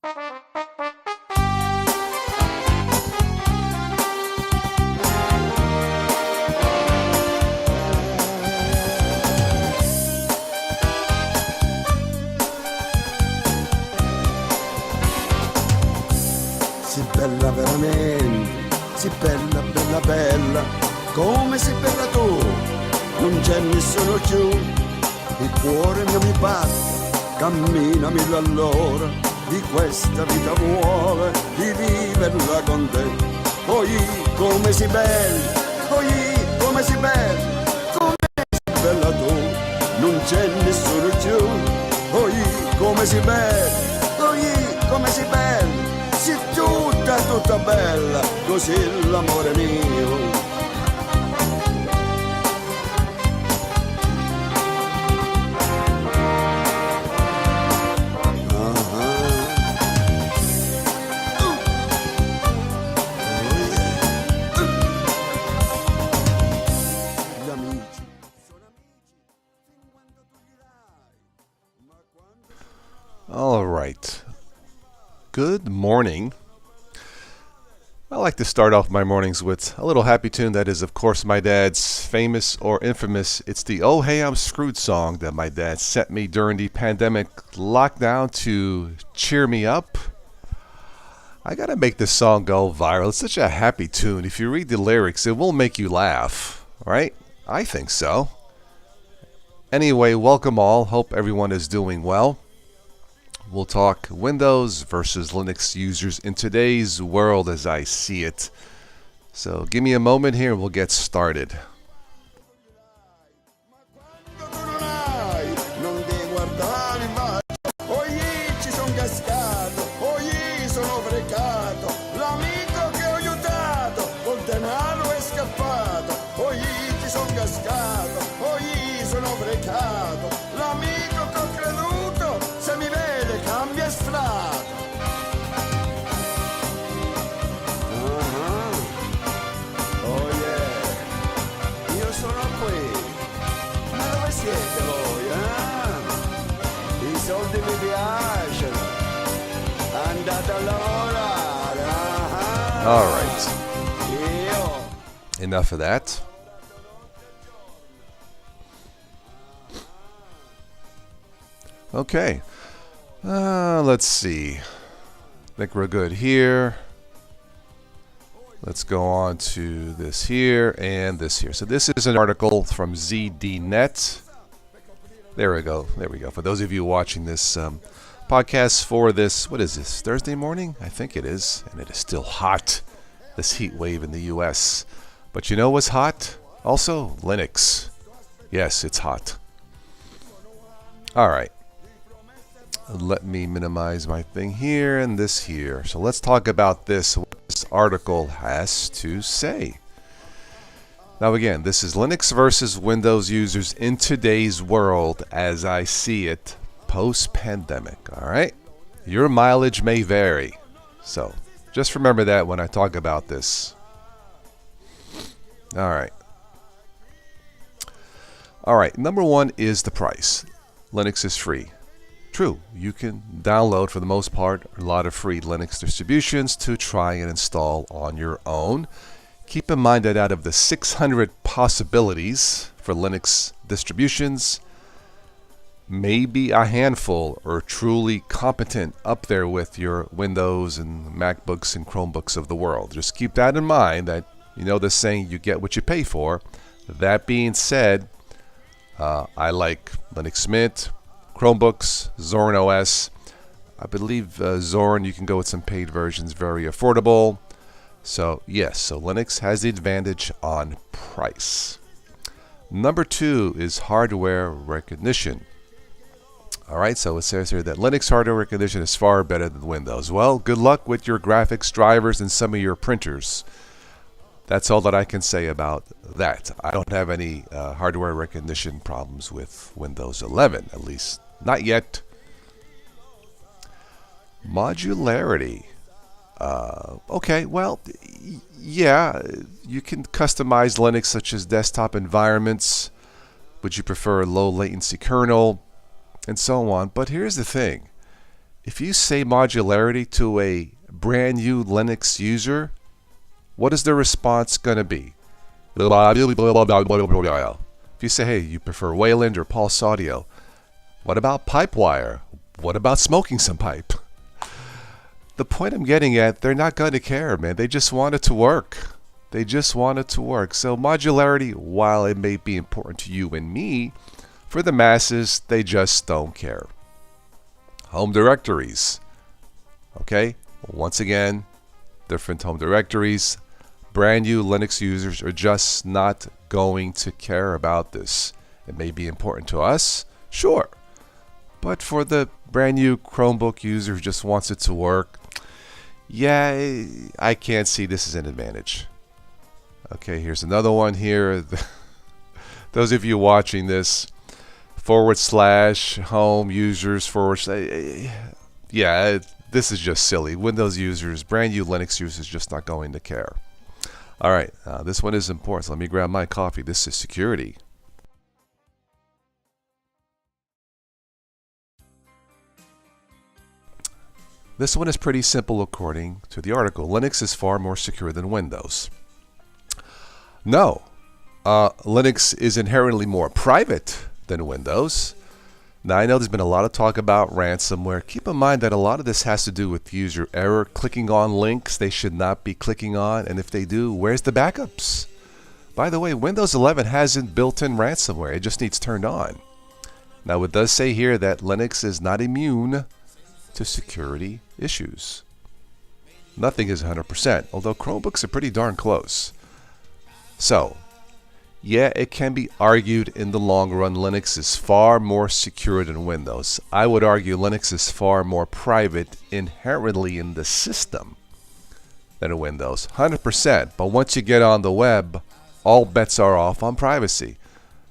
Sei bella veramente, sei bella, bella, bella, come sei bella tu, non c'è nessuno più, il cuore mio mi batte, cammina mille all'ora, di questa vita vuole, di viverla con te, poi come sei bella, poi come sei bella, come sei bella tu, non c'è nessuno più, poi come sei bella, poi come sei bella, sei tutta, tutta bella, così l'amore mio. All right. Good morning. I like to start off my mornings with a little happy tune that is, of course, my dad's famous or infamous. It's the Oh Hey I'm Screwed song that my dad sent me during the pandemic lockdown to cheer me up. I gotta make this song go viral. It's such a happy tune. If you read the lyrics, it will make you laugh, right? I think so. Anyway, welcome all. Hope everyone is doing well. We'll talk Windows versus Linux users in today's world as I see it. So give me a moment here and we'll get started. All right. Enough of that. Okay. Let's see. I think we're good here. Let's go on to this here and this here. So this is an article from ZDNet. There we go. There we go. For those of you watching this podcast for this, what is this, Thursday morning? I think it is. And it is still hot, this heat wave in the U.S. But you know what's hot? Also, Linux. Yes, it's hot. All right. Let me minimize my thing here and this here. So let's talk about this, what this article has to say. Now again, this is Linux versus Windows users in today's world as I see it post-pandemic, all right? Your mileage may vary. So just remember that when I talk about this. All right. All right, number one is the price. Linux is free. True, you can download, for the most part, a lot of free Linux distributions to try and install on your own. Keep in mind that out of the 600 possibilities for Linux distributions, maybe a handful are truly competent up there with your Windows and MacBooks and Chromebooks of the world. Just keep that in mind, that you know the saying, you get what you pay for. That being said, I like Linux Mint, Chromebooks, Zorin OS. I believe Zorin, you can go with some paid versions, very affordable. So yes, so Linux has the advantage on price. Number two is hardware recognition. All right, so it says here that Linux hardware recognition is far better than Windows. Well, good luck with your graphics drivers and some of your printers. That's all that I can say about that. I don't have any hardware recognition problems with Windows 11, at least not yet. Modularity. Okay, well, yeah, you can customize Linux such as desktop environments. Would you prefer a low latency kernel? And so on. But here's the thing. If you say modularity to a brand new Linux user, what is their response going to be? If you say, hey, you prefer Wayland or Pulse Audio, what about Pipewire? What about smoking some pipe? The point I'm getting at, they're not going to care, man. They just want it to work. They just want it to work. So modularity, while it may be important to you and me, for the masses, they just don't care. Home directories. Okay? Once again, different home directories. Brand new Linux users are just not going to care about this. It may be important to us, sure. But for the brand new Chromebook user who just wants it to work, yeah, I can't see this as an advantage. Okay, here's another one here. Those of you watching this, /home users / yeah, this is just silly. Windows users, brand new Linux users, just not going to care. All right, this one is important, so let me grab my coffee. This is security. This one is pretty simple according to the article. Linux is far more secure than Windows. No, Linux is inherently more private than Windows. Now, I know there's been a lot of talk about ransomware. Keep in mind that a lot of this has to do with user error, clicking on links they should not be clicking on, and if they do, where's the backups? By the way, Windows 11 hasn't built-in ransomware. It just needs turned on. Now, it does say here that Linux is not immune to security issues. Nothing is 100%, although Chromebooks are pretty darn close. So, yeah, it can be argued in the long run Linux is far more secure than Windows. I would argue Linux is far more private inherently in the system than Windows. 100%. But once you get on the web, all bets are off on privacy.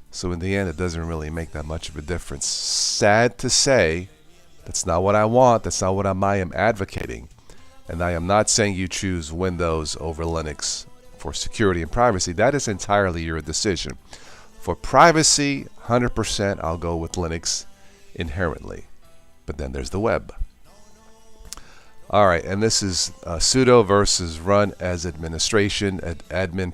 So in the end, it doesn't really make that much of a difference. Sad to say, that's not what I want. That's not what I am advocating. And I am not saying you choose Windows over Linux for security and privacy. That is entirely your decision. For privacy, 100% I'll go with Linux inherently. But then there's the web. All right, and this is sudo versus run as administration, admin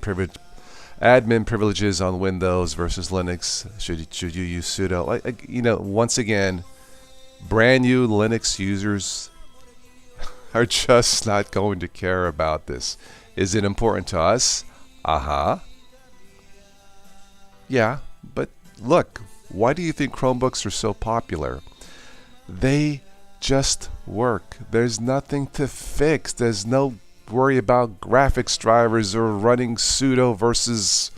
privileges on Windows versus Linux. Should you use sudo? You know, once again, brand new Linux users are just not going to care about this. Is it important to us? Yeah, but look, why do you think Chromebooks are so popular? They just work. There's nothing to fix. There's no worry about graphics drivers or running sudo versus...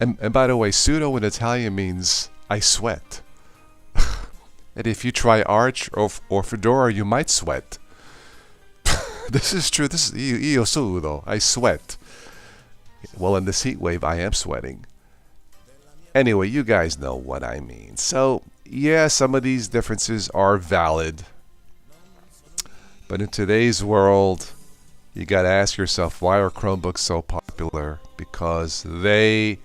And by the way, sudo in Italian means I sweat. And if you try Arch or Fedora, you might sweat. This is true. This is io sudo. I sweat. Well, in this heat wave, I am sweating. Anyway, you guys know what I mean. So, yeah, some of these differences are valid. But in today's world, you got to ask yourself, why are Chromebooks so popular? Because they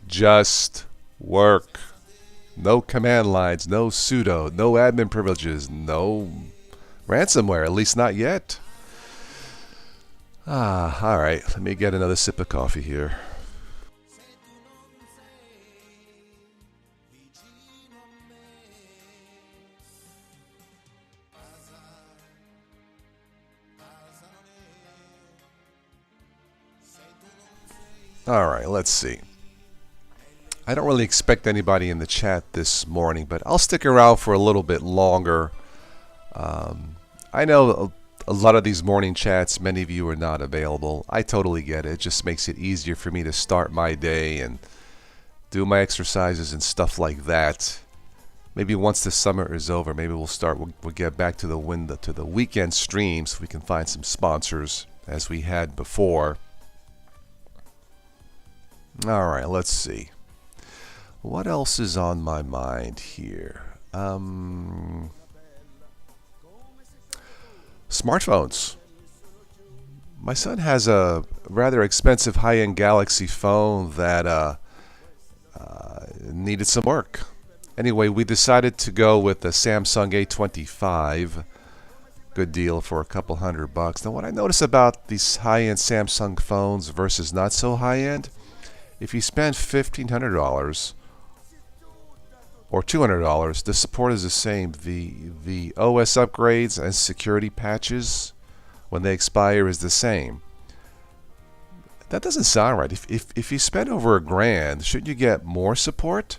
just work. No command lines, no sudo, no admin privileges, no ransomware, at least not yet. All right, let me get another sip of coffee here. All right, let's see. I don't really expect anybody in the chat this morning, but I'll stick around for a little bit longer. I know a lot of these morning chats, many of you are not available. I totally get it. It just makes it easier for me to start my day and do my exercises and stuff like that. Maybe once the summer is over, maybe we'll get back to the weekend streams so we can find some sponsors as we had before. All right, let's see. What else is on my mind here? Smartphones. My son has a rather expensive high-end Galaxy phone that needed some work. Anyway, we decided to go with the Samsung A25. good deal for a couple $100. Now, what I notice about these high-end Samsung phones versus not so high-end, if you spend $1,500 or $200, the support is the same. The OS upgrades and security patches, when they expire, is the same. That doesn't sound right. If you spend over $1,000, shouldn't you get more support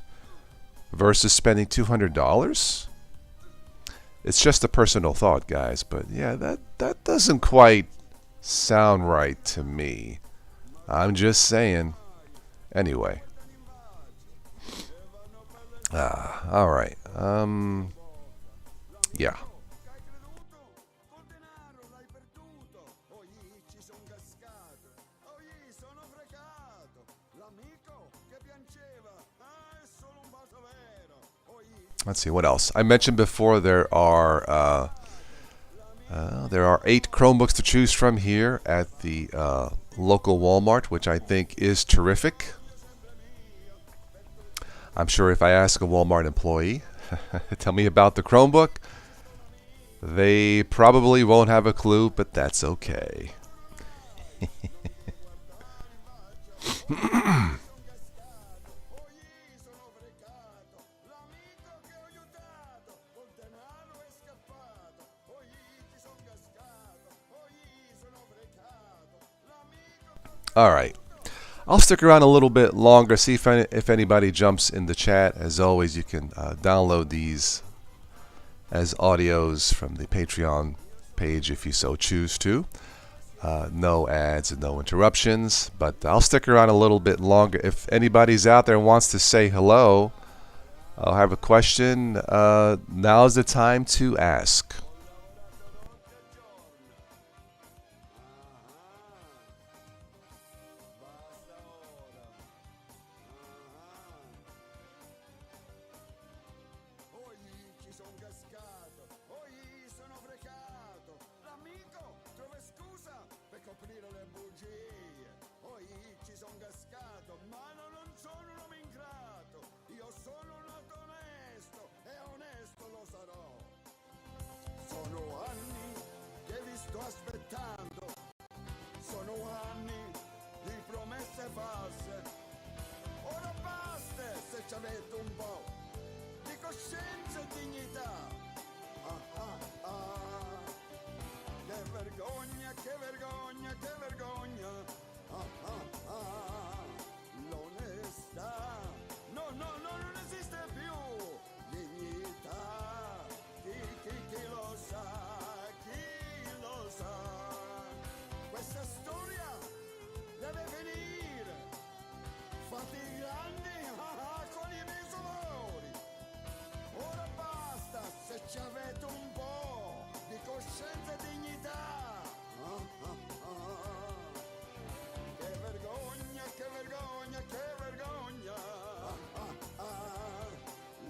versus spending $200? It's just a personal thought, guys, but yeah, that doesn't quite sound right to me. I'm just saying. Anyway. All right. Yeah. Let's see, what else? I mentioned before there are 8 Chromebooks to choose from here at the local Walmart, which I think is terrific. I'm sure if I ask a Walmart employee, tell me about the Chromebook, they probably won't have a clue, but that's okay. All right. I'll stick around a little bit longer, see if anybody jumps in the chat. As always, you can download these as audios from the Patreon page if you so choose to. No ads and no interruptions, but I'll stick around a little bit longer. If anybody's out there and wants to say hello, I'll have a question, now's the time to ask. Avete un po' di coscienza e dignità. Che vergogna, che vergogna, che vergogna. L'onestà. No, non esiste più. Dignità. Chi lo sa, chi lo sa. Questa storia deve finire. Fate i grandi. Con i misuri. Ora basta, se ci avete un po' di coscienza e dignità. Che vergogna, che vergogna, che vergogna.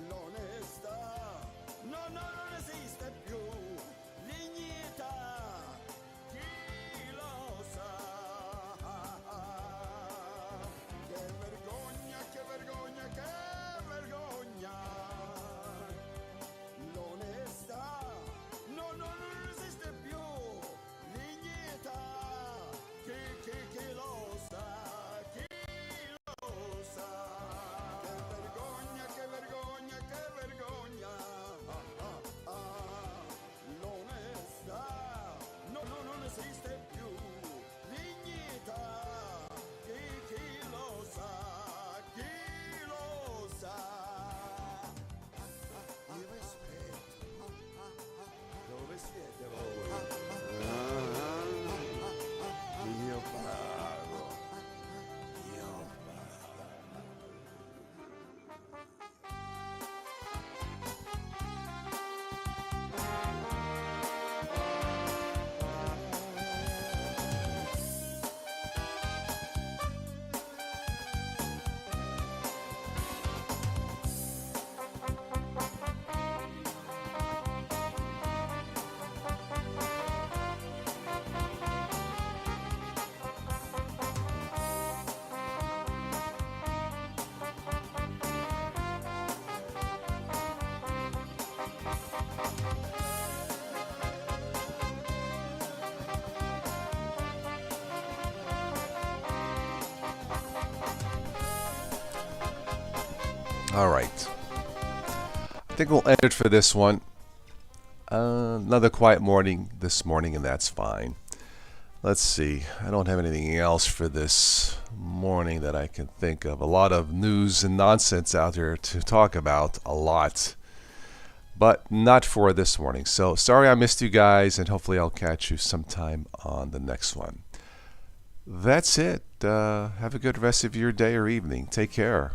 L'onestà. No, non esiste più. Dignità. Chi lo sa. Che vergogna, che vergogna, che vergogna. L'onestà. No, non esiste più. Dignità. Chi lo sa, chi lo All right. I think we'll end it for this one. Another quiet morning this morning, and that's fine. Let's see. I don't have anything else for this morning that I can think of. A lot of news and nonsense out there to talk about, a lot. But not for this morning. So sorry I missed you guys, and hopefully I'll catch you sometime on the next one. That's it. Have a good rest of your day or evening. Take care.